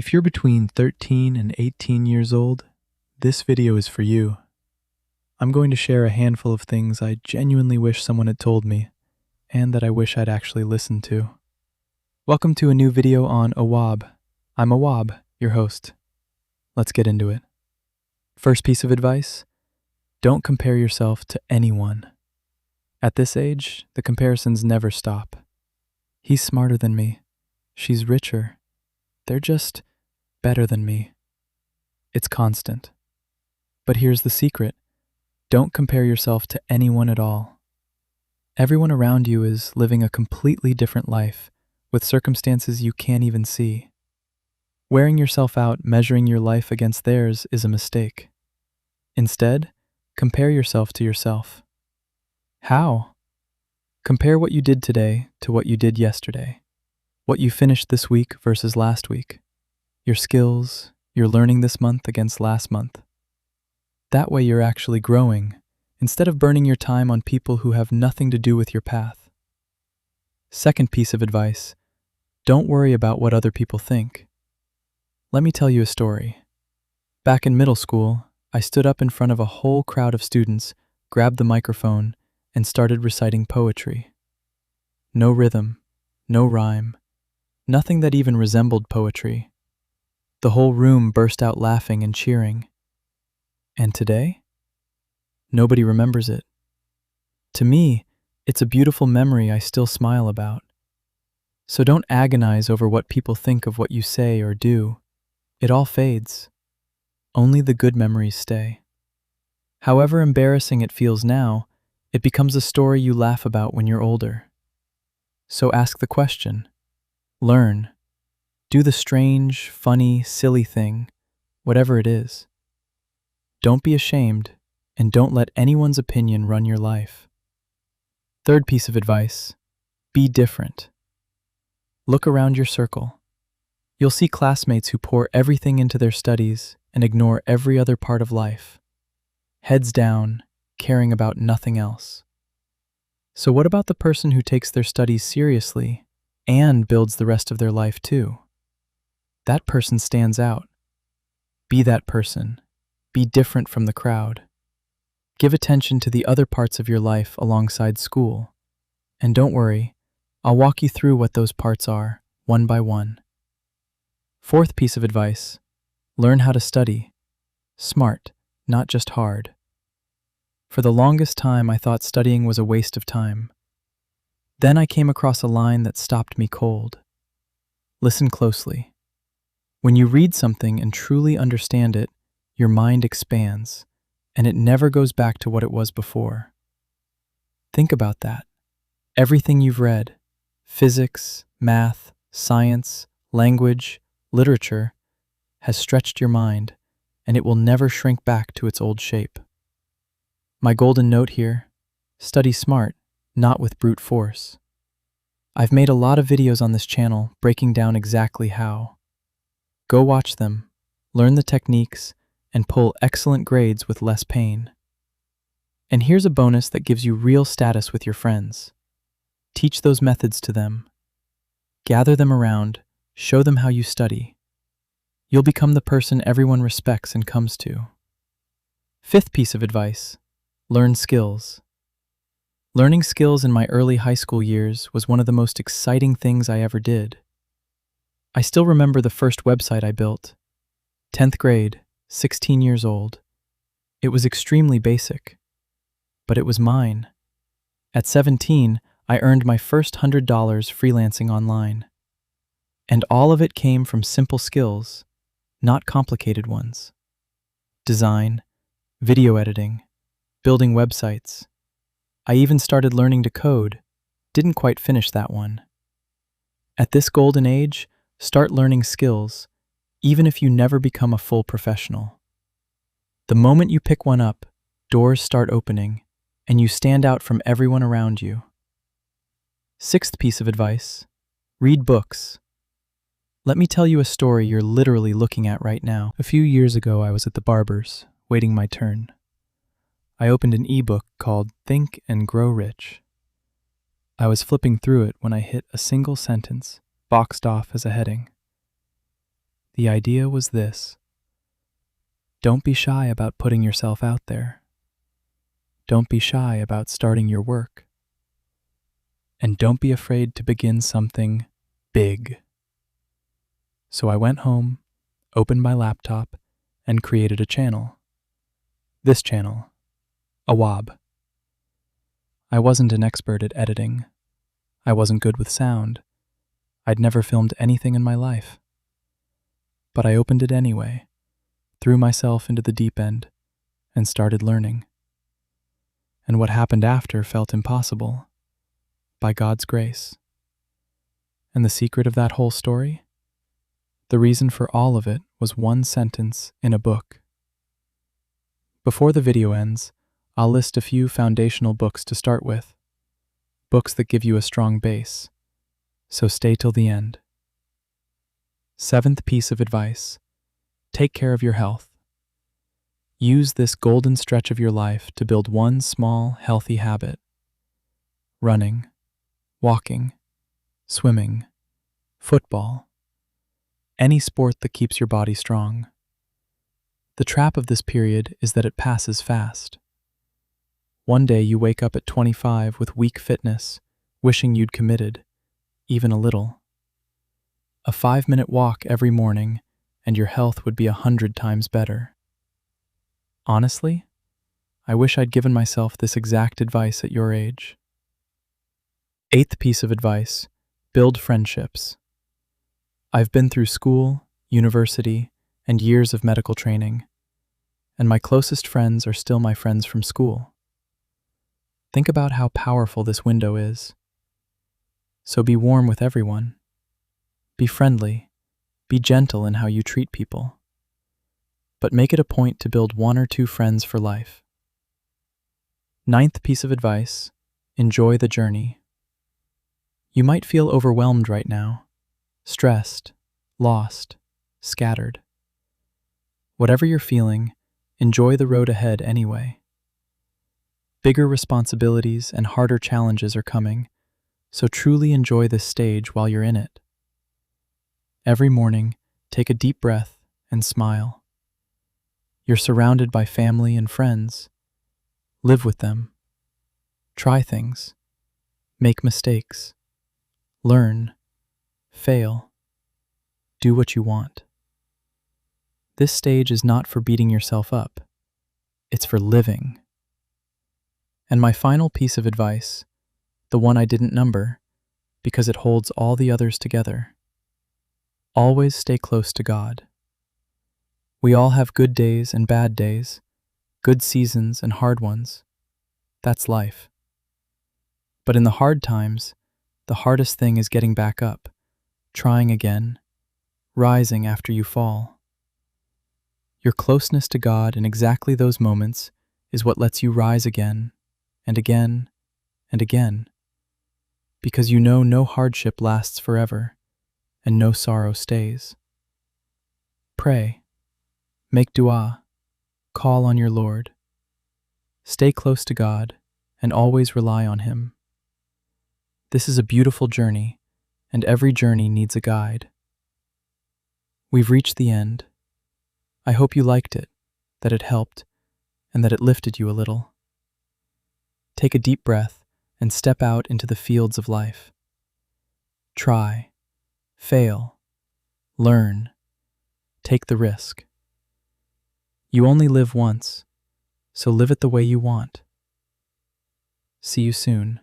If you're between 13 and 18 years old, this video is for you. I'm going to share a handful of things I genuinely wish someone had told me, and that I wish I'd actually listened to. Welcome to a new video on Awab. I'm Awab, your host. Let's get into it. First piece of advice: don't compare yourself to anyone. At this age, the comparisons never stop. He's smarter than me. She's richer. They're just better than me. It's constant. But here's the secret: don't compare yourself to anyone at all. Everyone around you is living a completely different life, with circumstances you can't even see. Wearing yourself out measuring your life against theirs is a mistake. Instead, compare yourself to yourself. How? Compare what you did today to what you did yesterday. What you finished this week versus last week. Your skills, your learning this month against last month. That way you're actually growing, instead of burning your time on people who have nothing to do with your path. Second piece of advice: don't worry about what other people think. Let me tell you a story. Back in middle school, I stood up in front of a whole crowd of students, grabbed the microphone, and started reciting poetry. No rhythm, no rhyme, nothing that even resembled poetry. The whole room burst out laughing and cheering. And today? Nobody remembers it. To me, it's a beautiful memory I still smile about. So don't agonize over what people think of what you say or do. It all fades. Only the good memories stay. However embarrassing it feels now, it becomes a story you laugh about when you're older. So ask the question. Learn. Do the strange, funny, silly thing, whatever it is. Don't be ashamed, and don't let anyone's opinion run your life. Third piece of advice: be different. Look around your circle. You'll see classmates who pour everything into their studies and ignore every other part of life. Heads down, caring about nothing else. So what about the person who takes their studies seriously and builds the rest of their life too? That person stands out. Be that person. Be different from the crowd. Give attention to the other parts of your life alongside school. And don't worry, I'll walk you through what those parts are, one by one. Fourth piece of advice: learn how to study. Smart, not just hard. For the longest time, I thought studying was a waste of time. Then I came across a line that stopped me cold. Listen closely. When you read something and truly understand it, your mind expands, and it never goes back to what it was before. Think about that. Everything you've read, physics, math, science, language, literature, has stretched your mind, and it will never shrink back to its old shape. My golden note here: study smart, not with brute force. I've made a lot of videos on this channel breaking down exactly how. Go watch them, learn the techniques, and pull excellent grades with less pain. And here's a bonus that gives you real status with your friends. Teach those methods to them. Gather them around, show them how you study. You'll become the person everyone respects and comes to. Fifth piece of advice: learn skills. Learning skills in my early high school years was one of the most exciting things I ever did. I still remember the first website I built. 10th grade, 16 years old. It was extremely basic, but it was mine. At 17, I earned my first $100 freelancing online. And all of it came from simple skills, not complicated ones. Design, video editing, building websites. I even started learning to code. Didn't quite finish that one. At this golden age, start learning skills, even if you never become a full professional. The moment you pick one up, doors start opening, and you stand out from everyone around you. Sixth piece of advice: read books. Let me tell you a story you're literally looking at right now. A few years ago, I was at the barber's, waiting my turn. I opened an ebook called Think and Grow Rich. I was flipping through it when I hit a single sentence, boxed off as a heading. The idea was this: don't be shy about putting yourself out there. Don't be shy about starting your work. And don't be afraid to begin something big. So I went home, opened my laptop, and created a channel. This channel, Awab. I wasn't an expert at editing. I wasn't good with sound. I'd never filmed anything in my life. But I opened it anyway, threw myself into the deep end, and started learning. And what happened after felt impossible, by God's grace. And the secret of that whole story? The reason for all of it was one sentence in a book. Before the video ends, I'll list a few foundational books to start with. Books that give you a strong base. So stay till the end. 7th piece of advice: take care of your health. Use this golden stretch of your life to build one small, healthy habit. Running, walking, swimming, football. Any sport that keeps your body strong. The trap of this period is that it passes fast. One day you wake up at 25 with weak fitness, wishing you'd committed, even a little. A 5-minute walk every morning, and your health would be 100 times better. Honestly, I wish I'd given myself this exact advice at your age. 8th piece of advice: build friendships. I've been through school, university, and years of medical training, and my closest friends are still my friends from school. Think about how powerful this window is. So be warm with everyone. Be friendly. Be gentle in how you treat people. But make it a point to build 1 or 2 friends for life. 9th piece of advice: enjoy the journey. You might feel overwhelmed right now, stressed, lost, scattered. Whatever you're feeling, enjoy the road ahead anyway. Bigger responsibilities and harder challenges are coming, so truly enjoy this stage while you're in it. Every morning, take a deep breath and smile. You're surrounded by family and friends. Live with them. Try things. Make mistakes. Learn. Fail. Do what you want. This stage is not for beating yourself up. It's for living. And my final piece of advice, the one I didn't number, because it holds all the others together. Always stay close to God. We all have good days and bad days, good seasons and hard ones. That's life. But in the hard times, the hardest thing is getting back up, trying again, rising after you fall. Your closeness to God in exactly those moments is what lets you rise again, and again, and again, because you know no hardship lasts forever, and no sorrow stays. Pray, make dua, call on your Lord. Stay close to God, and always rely on Him. This is a beautiful journey, and every journey needs a guide. We've reached the end. I hope you liked it, that it helped, and that it lifted you a little. Take a deep breath and step out into the fields of life. Try, fail, learn, take the risk. You only live once, so live it the way you want. See you soon.